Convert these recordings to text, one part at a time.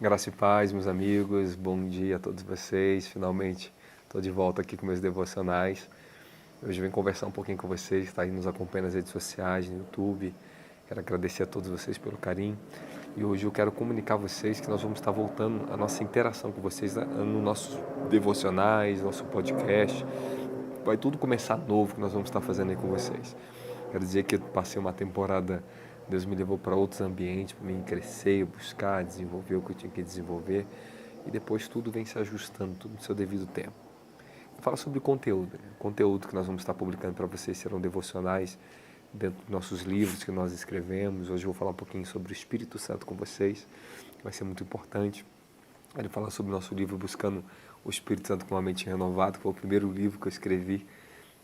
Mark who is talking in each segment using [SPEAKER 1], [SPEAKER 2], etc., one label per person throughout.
[SPEAKER 1] Graça e paz, meus amigos, bom dia a todos vocês. Finalmente estou de volta aqui com meus devocionais. Hoje eu venho conversar um pouquinho com vocês, que está aí nos acompanhando nas redes sociais, no YouTube. Quero agradecer a todos vocês pelo carinho. E hoje eu quero comunicar a vocês que nós vamos estar voltando a nossa interação com vocês nos nossos devocionais, nosso podcast. Vai tudo começar novo que nós vamos estar fazendo aí com vocês. Quero dizer que eu passei uma temporada, Deus me levou para outros ambientes, para mim crescer, buscar, desenvolver o que eu tinha que desenvolver. E depois tudo vem se ajustando, tudo no seu devido tempo. Fala sobre conteúdo. Conteúdo que nós vamos estar publicando para vocês serão devocionais dentro dos nossos livros que nós escrevemos. Hoje eu vou falar um pouquinho sobre o Espírito Santo com vocês, que vai ser muito importante. Ele falar sobre o nosso livro Buscando o Espírito Santo com uma Mente Renovada, que foi o primeiro livro que eu escrevi.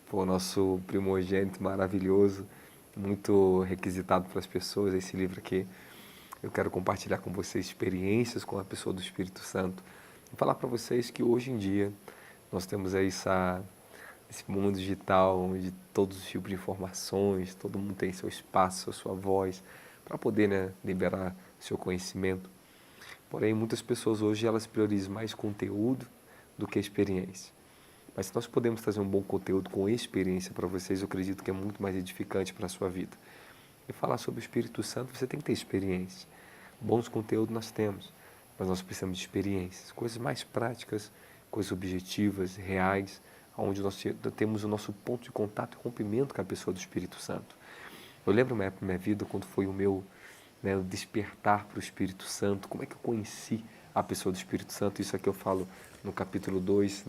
[SPEAKER 1] Foi o nosso primogênito maravilhoso, muito requisitado para as pessoas. Esse livro aqui, eu quero compartilhar com vocês experiências com a pessoa do Espírito Santo. E falar para vocês que hoje em dia nós temos aí esse mundo digital, onde todos os tipos de informações, todo mundo tem seu espaço, a sua voz, para poder, liberar seu conhecimento. Porém, muitas pessoas hoje elas priorizam mais conteúdo do que experiência. Mas se nós podemos trazer um bom conteúdo com experiência para vocês, eu acredito que é muito mais edificante para a sua vida. E falar sobre o Espírito Santo, você tem que ter experiência. Bons conteúdos nós temos, mas nós precisamos de experiências, coisas mais práticas, coisas objetivas, reais, onde nós temos o nosso ponto de contato e rompimento com a pessoa do Espírito Santo. Eu lembro uma época da minha vida, quando foi o despertar para o Espírito Santo, como é que eu conheci a pessoa do Espírito Santo. Isso aqui eu falo no capítulo 2,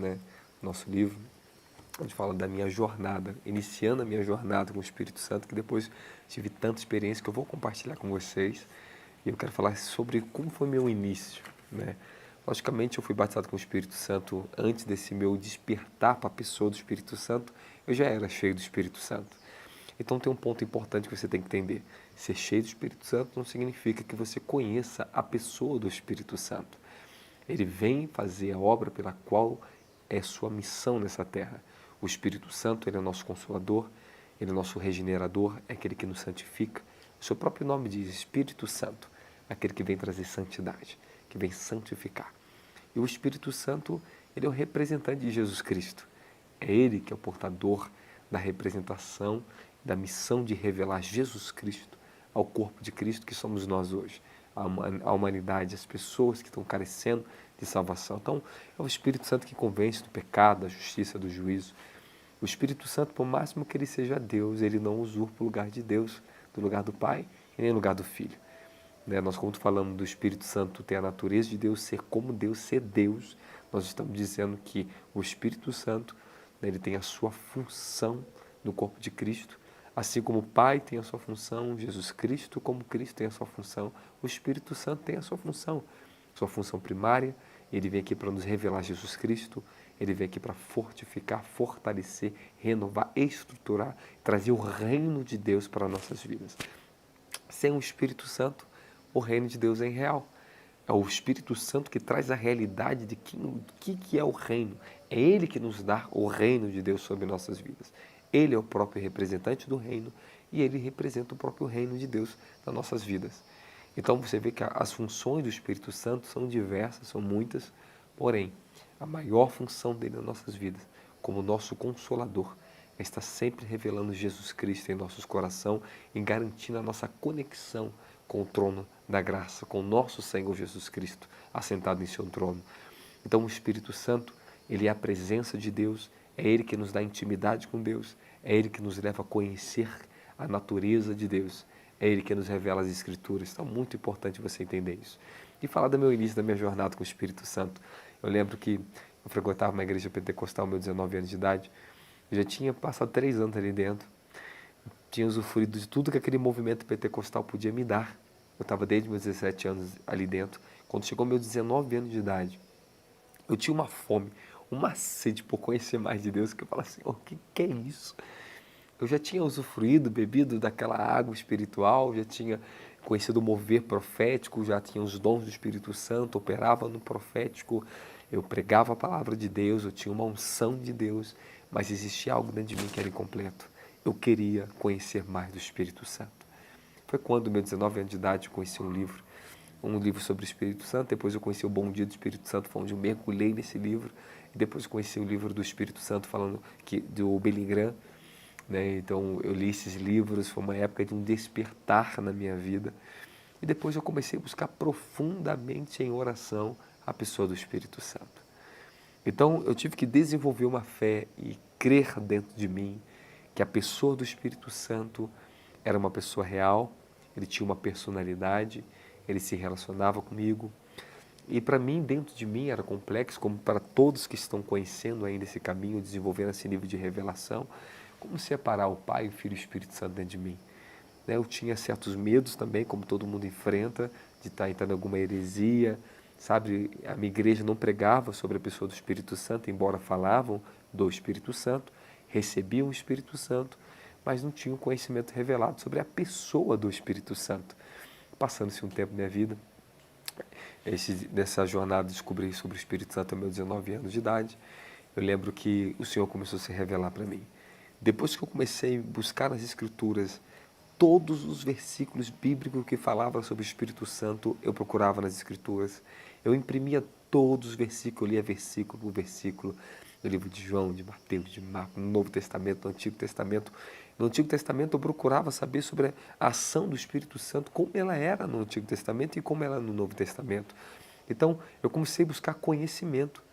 [SPEAKER 1] nosso livro, onde fala da minha jornada, iniciando a minha jornada com o Espírito Santo, que depois tive tanta experiência que eu vou compartilhar com vocês. E eu quero falar sobre como foi meu início, Logicamente, eu fui batizado com o Espírito Santo antes desse meu despertar para a pessoa do Espírito Santo, eu já era cheio do Espírito Santo. Então tem um ponto importante que você tem que entender. Ser cheio do Espírito Santo não significa que você conheça a pessoa do Espírito Santo. Ele vem fazer a obra pela qual é sua missão nessa terra. O Espírito Santo, ele é o nosso consolador, ele é o nosso regenerador, é aquele que nos santifica. O seu próprio nome diz Espírito Santo, aquele que vem trazer santidade, que vem santificar. E o Espírito Santo, ele é o representante de Jesus Cristo. É ele que é o portador da representação, da missão de revelar Jesus Cristo ao corpo de Cristo que somos nós hoje, a humanidade, as pessoas que estão carecendo de salvação. Então, é o Espírito Santo que convence do pecado, da justiça, do juízo. O Espírito Santo, por máximo que ele seja Deus, ele não usurpa o lugar de Deus, do lugar do Pai e nem o lugar do Filho. Nós, quando falamos do Espírito Santo ter a natureza de Deus, ser como Deus, ser Deus, nós estamos dizendo que o Espírito Santo, ele tem a sua função no corpo de Cristo, assim como o Pai tem a sua função, Jesus Cristo, como Cristo tem a sua função, o Espírito Santo tem a sua função primária. Ele vem aqui para nos revelar Jesus Cristo, ele vem aqui para fortificar, fortalecer, renovar, estruturar, trazer o reino de Deus para nossas vidas. Sem o Espírito Santo, o reino de Deus é irreal. É o Espírito Santo que traz a realidade de que é o reino. É Ele que nos dá o reino de Deus sobre nossas vidas. Ele é o próprio representante do reino e Ele representa o próprio reino de Deus nas nossas vidas. Então você vê que as funções do Espírito Santo são diversas, são muitas, porém, a maior função dele nas nossas vidas, como nosso consolador, é estar sempre revelando Jesus Cristo em nossos corações e garantindo a nossa conexão com o trono da graça, com o nosso Senhor Jesus Cristo, assentado em seu trono. Então o Espírito Santo, ele é a presença de Deus, é ele que nos dá intimidade com Deus, é ele que nos leva a conhecer a natureza de Deus, é ele que nos revela as Escrituras. Então é muito importante você entender isso. E falar do meu início, da minha jornada com o Espírito Santo. Eu lembro que eu frequentava uma igreja pentecostal aos meus 19 anos de idade, eu já tinha passado 3 anos ali dentro, tinha usufruído de tudo que aquele movimento pentecostal podia me dar. Eu estava desde meus 17 anos ali dentro. Quando chegou meus 19 anos de idade, eu tinha uma fome, uma sede por conhecer mais de Deus, que eu falava assim, o que é isso? Eu já tinha usufruído, bebido daquela água espiritual, já tinha conhecido o mover profético, já tinha os dons do Espírito Santo, operava no profético, eu pregava a palavra de Deus, eu tinha uma unção de Deus, mas existia algo dentro de mim que era incompleto. Eu queria conhecer mais do Espírito Santo. Foi quando, meus 19 anos de idade, eu conheci um livro um livro sobre o Espírito Santo, depois eu conheci o Bom Dia do Espírito Santo, foi onde eu mergulhei nesse livro, e depois eu conheci o livro do Espírito Santo, falando do Billy Graham, né? Então eu li esses livros, foi uma época de um despertar na minha vida, e depois eu comecei a buscar profundamente em oração a pessoa do Espírito Santo. Então eu tive que desenvolver uma fé e crer dentro de mim que a pessoa do Espírito Santo era uma pessoa real, ele tinha uma personalidade, ele se relacionava comigo. E para mim, dentro de mim, era complexo, como para todos que estão conhecendo ainda esse caminho, desenvolvendo esse nível de revelação, como separar o Pai, o Filho e o Espírito Santo dentro de mim. Eu tinha certos medos também, como todo mundo enfrenta, de estar entrando em alguma heresia, sabe? A minha igreja não pregava sobre a pessoa do Espírito Santo, embora falavam do Espírito Santo, recebiam o Espírito Santo, mas não tinham conhecimento revelado sobre a pessoa do Espírito Santo. Passando-se um tempo na minha vida, nessa jornada descobri sobre o Espírito Santo aos meus 19 anos de idade. Eu lembro que o Senhor começou a se revelar para mim. Depois que eu comecei a buscar nas Escrituras todos os versículos bíblicos que falavam sobre o Espírito Santo, eu procurava nas Escrituras. Eu imprimia todos os versículos, eu lia versículo por versículo, no livro de João, de Mateus, de Marcos, no Novo Testamento, no Antigo Testamento. No Antigo Testamento eu procurava saber sobre a ação do Espírito Santo, como ela era no Antigo Testamento e como ela era no Novo Testamento. Então eu comecei a buscar conhecimento.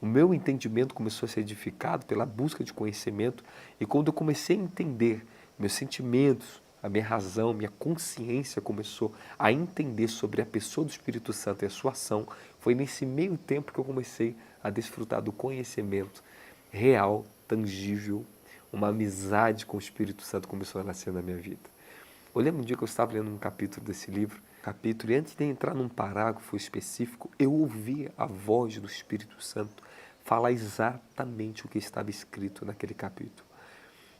[SPEAKER 1] O meu entendimento começou a ser edificado pela busca de conhecimento, e quando eu comecei a entender meus sentimentos, a minha razão, minha consciência começou a entender sobre a pessoa do Espírito Santo e a sua ação, foi nesse meio tempo que eu comecei a desfrutar do conhecimento real, tangível, uma amizade com o Espírito Santo começou a nascer na minha vida. Eu lembro um dia que eu estava lendo um capítulo desse livro, e antes de entrar num parágrafo específico, eu ouvi a voz do Espírito Santo falar exatamente o que estava escrito naquele capítulo.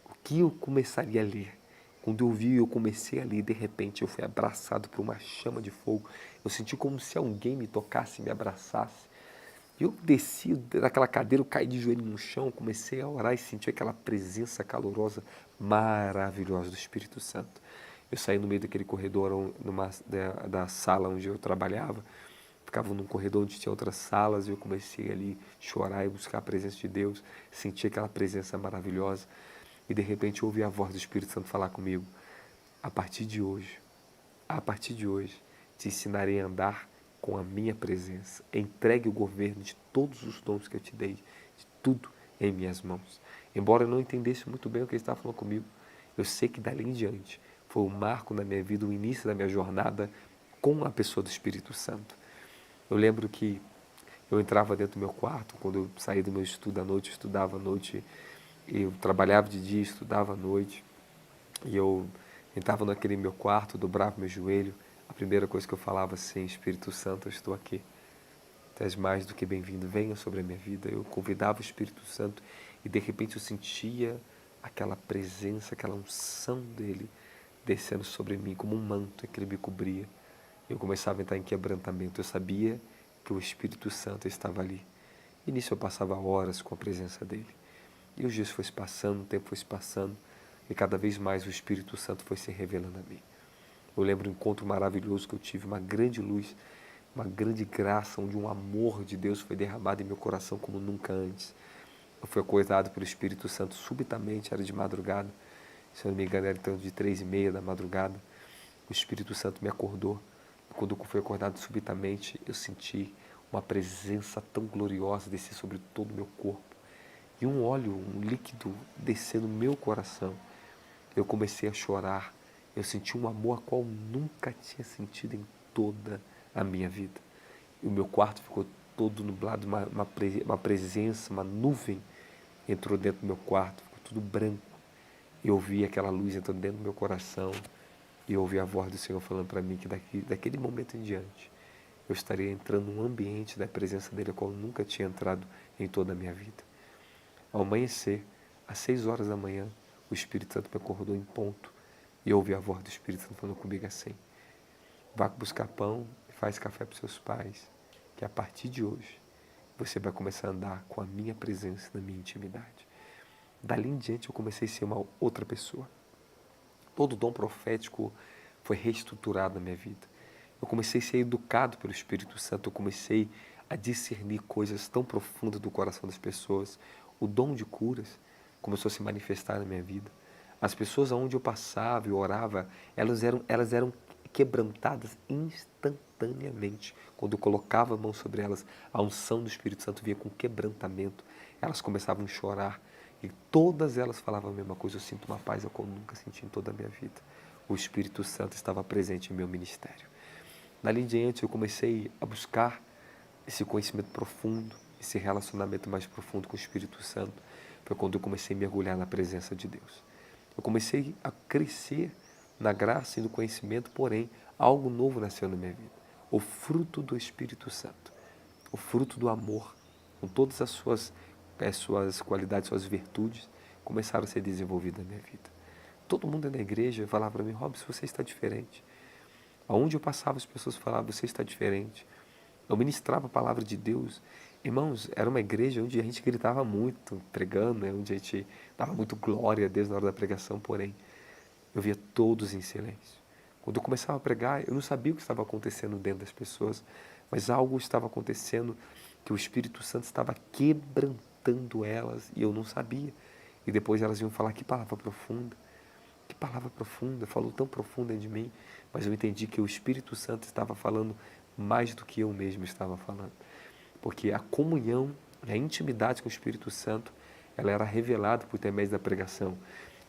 [SPEAKER 1] O que eu começaria a ler? Quando eu vi, eu comecei a ler, de repente eu fui abraçado por uma chama de fogo. Eu senti como se alguém me tocasse, me abraçasse. Eu desci daquela cadeira, eu caí de joelho no chão, comecei a orar e senti aquela presença calorosa, maravilhosa do Espírito Santo. Eu saí no meio daquele corredor da sala onde eu trabalhava, ficava num corredor onde tinha outras salas, e eu comecei ali a chorar e buscar a presença de Deus, senti aquela presença maravilhosa, e de repente eu ouvi a voz do Espírito Santo falar comigo: a partir de hoje, te ensinarei a andar com a minha presença. Entregue o governo de todos os dons que eu te dei, de tudo em minhas mãos. Embora eu não entendesse muito bem o que ele estava falando comigo, eu sei que dali em diante foi um marco na minha vida, o início da minha jornada com a pessoa do Espírito Santo. Eu lembro que eu entrava dentro do meu quarto, quando eu saía do meu estudo à noite, eu estudava à noite, eu trabalhava de dia, estudava à noite, e eu entrava naquele meu quarto, dobrava meu joelho, a primeira coisa que eu falava assim: Espírito Santo, eu estou aqui. Tu és mais do que bem-vindo, venha sobre a minha vida. Eu convidava o Espírito Santo e de repente eu sentia aquela presença, aquela unção dele descendo sobre mim como um manto que ele me cobria. Eu começava a entrar em quebrantamento, eu sabia que o Espírito Santo estava ali. E nisso eu passava horas com a presença dele. E os dias foram se passando, o tempo foi se passando, e cada vez mais o Espírito Santo foi se revelando a mim. Eu lembro um encontro maravilhoso que eu tive, uma grande luz, uma grande graça, onde um amor de Deus foi derramado em meu coração como nunca antes. Eu fui acordado pelo Espírito Santo subitamente, era de madrugada, se eu não me engano era em torno de 3:30 da madrugada. O Espírito Santo me acordou. Quando eu fui acordado subitamente, eu senti uma presença tão gloriosa descer sobre todo o meu corpo. E um óleo, um líquido descer no meu coração. Eu comecei a chorar. Eu senti um amor a qual nunca tinha sentido em toda a minha vida. E o meu quarto ficou todo nublado, uma presença, uma nuvem entrou dentro do meu quarto, ficou tudo branco. E eu ouvi aquela luz entrando dentro do meu coração. E eu ouvi a voz do Senhor falando para mim que daquele momento em diante eu estaria entrando num ambiente da presença dele, a qual eu nunca tinha entrado em toda a minha vida. Ao amanhecer, às 6 horas da manhã, o Espírito Santo me acordou em ponto. E eu ouvi a voz do Espírito Santo falando comigo assim: vá buscar pão e faz café para os seus pais, que a partir de hoje você vai começar a andar com a minha presença na minha intimidade. Dali em diante eu comecei a ser uma outra pessoa. Todo dom profético foi reestruturado na minha vida. Eu comecei a ser educado pelo Espírito Santo, eu comecei a discernir coisas tão profundas do coração das pessoas. O dom de curas começou a se manifestar na minha vida. As pessoas aonde eu passava e orava, elas eram quebrantadas instantaneamente. Quando eu colocava a mão sobre elas, a unção do Espírito Santo vinha com quebrantamento. Elas começavam a chorar e todas elas falavam a mesma coisa: eu sinto uma paz que eu nunca senti em toda a minha vida. O Espírito Santo estava presente em meu ministério. Dali em diante eu comecei a buscar esse conhecimento profundo, esse relacionamento mais profundo com o Espírito Santo. Foi quando eu comecei a mergulhar na presença de Deus. Eu comecei a crescer na graça e no conhecimento, porém, algo novo nasceu na minha vida. O fruto do Espírito Santo, o fruto do amor, com todas as suas qualidades, suas virtudes, começaram a ser desenvolvidas na minha vida. Todo mundo na igreja falava para mim: Robson, você está diferente. Aonde eu passava, as pessoas falavam: você está diferente. Eu ministrava a palavra de Deus. Irmãos, era uma igreja onde a gente gritava muito, pregando, né? Onde a gente dava muito glória a Deus na hora da pregação, porém, eu via todos em silêncio. Quando eu começava a pregar, eu não sabia o que estava acontecendo dentro das pessoas, mas algo estava acontecendo que o Espírito Santo estava quebrantando elas e eu não sabia. E depois elas iam falar: que palavra profunda, falou tão profunda de mim, mas eu entendi que o Espírito Santo estava falando mais do que eu mesmo estava falando. Porque a comunhão, a intimidade com o Espírito Santo, ela era revelada por intermédio da pregação.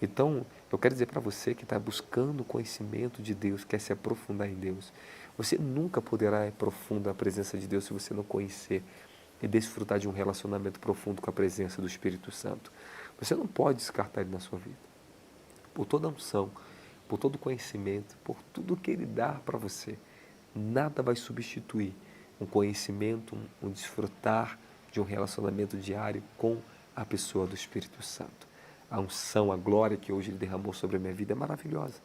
[SPEAKER 1] Então, eu quero dizer para você que está buscando o conhecimento de Deus, quer se aprofundar em Deus, você nunca poderá ir profundo na presença de Deus se você não conhecer e desfrutar de um relacionamento profundo com a presença do Espírito Santo. Você não pode descartar ele na sua vida. Por toda a unção, por todo o conhecimento, por tudo que ele dá para você, nada vai substituir um conhecimento, um desfrutar de um relacionamento diário com a pessoa do Espírito Santo. A unção, a glória que hoje ele derramou sobre a minha vida é maravilhosa,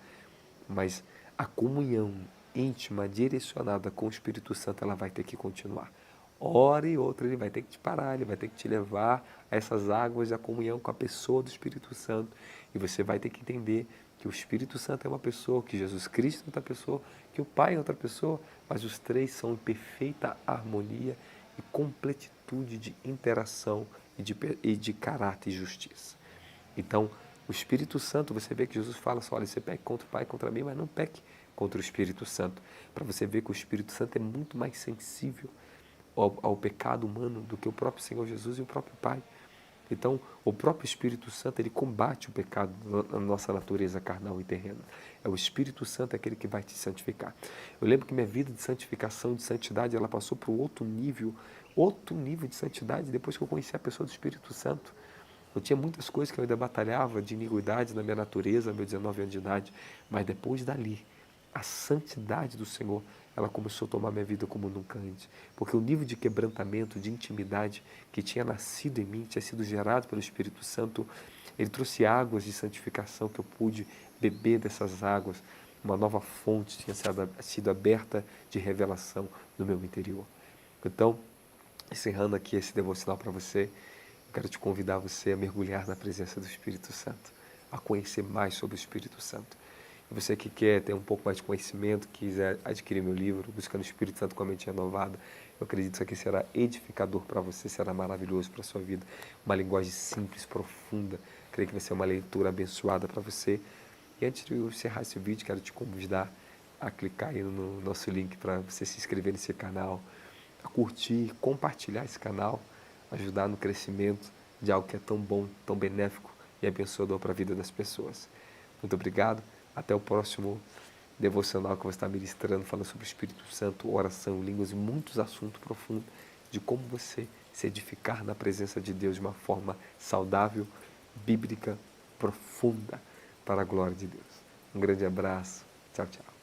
[SPEAKER 1] mas a comunhão íntima, direcionada com o Espírito Santo, ela vai ter que continuar. Hora e outra ele vai ter que te parar, ele vai ter que te levar a essas águas da comunhão com a pessoa do Espírito Santo. E você vai ter que entender que o Espírito Santo é uma pessoa, que Jesus Cristo é outra pessoa, que o Pai é outra pessoa, mas os três são em perfeita harmonia e completitude de interação e de caráter e justiça. Então, o Espírito Santo, você vê que Jesus fala só: olha, você peque contra o Pai, contra mim, mas não peque contra o Espírito Santo. Para você ver que o Espírito Santo é muito mais sensível ao pecado humano do que o próprio Senhor Jesus e o próprio Pai. Então, o próprio Espírito Santo, ele combate o pecado na nossa natureza carnal e terrena. É o Espírito Santo aquele que vai te santificar. Eu lembro que minha vida de santificação, de santidade, ela passou para outro nível de santidade depois que eu conheci a pessoa do Espírito Santo. Eu tinha muitas coisas que eu ainda batalhava de iniquidade na minha natureza, meus 19 anos de idade, mas depois dali, a santidade do Senhor, ela começou a tomar minha vida como nunca antes. Porque o nível de quebrantamento, de intimidade que tinha nascido em mim, tinha sido gerado pelo Espírito Santo, ele trouxe águas de santificação que eu pude beber dessas águas. Uma nova fonte tinha sido aberta de revelação no meu interior. Então, encerrando aqui esse devocional para você, eu quero te convidar você a mergulhar na presença do Espírito Santo, a conhecer mais sobre o Espírito Santo. E você que quer ter um pouco mais de conhecimento, quiser adquirir meu livro, Buscando o Espírito Santo com a Mente Renovada, eu acredito que isso aqui será edificador para você, será maravilhoso para a sua vida. Uma linguagem simples, profunda. Creio que vai ser uma leitura abençoada para você. E antes de eu encerrar esse vídeo, quero te convidar a clicar aí no nosso link para você se inscrever nesse canal, a curtir, compartilhar esse canal, ajudar no crescimento de algo que é tão bom, tão benéfico e abençoador para a vida das pessoas. Muito obrigado. Até o próximo devocional que eu vou estar ministrando, falando sobre o Espírito Santo, oração, línguas e muitos assuntos profundos de como você se edificar na presença de Deus de uma forma saudável, bíblica, profunda, para a glória de Deus. Um grande abraço. Tchau, tchau.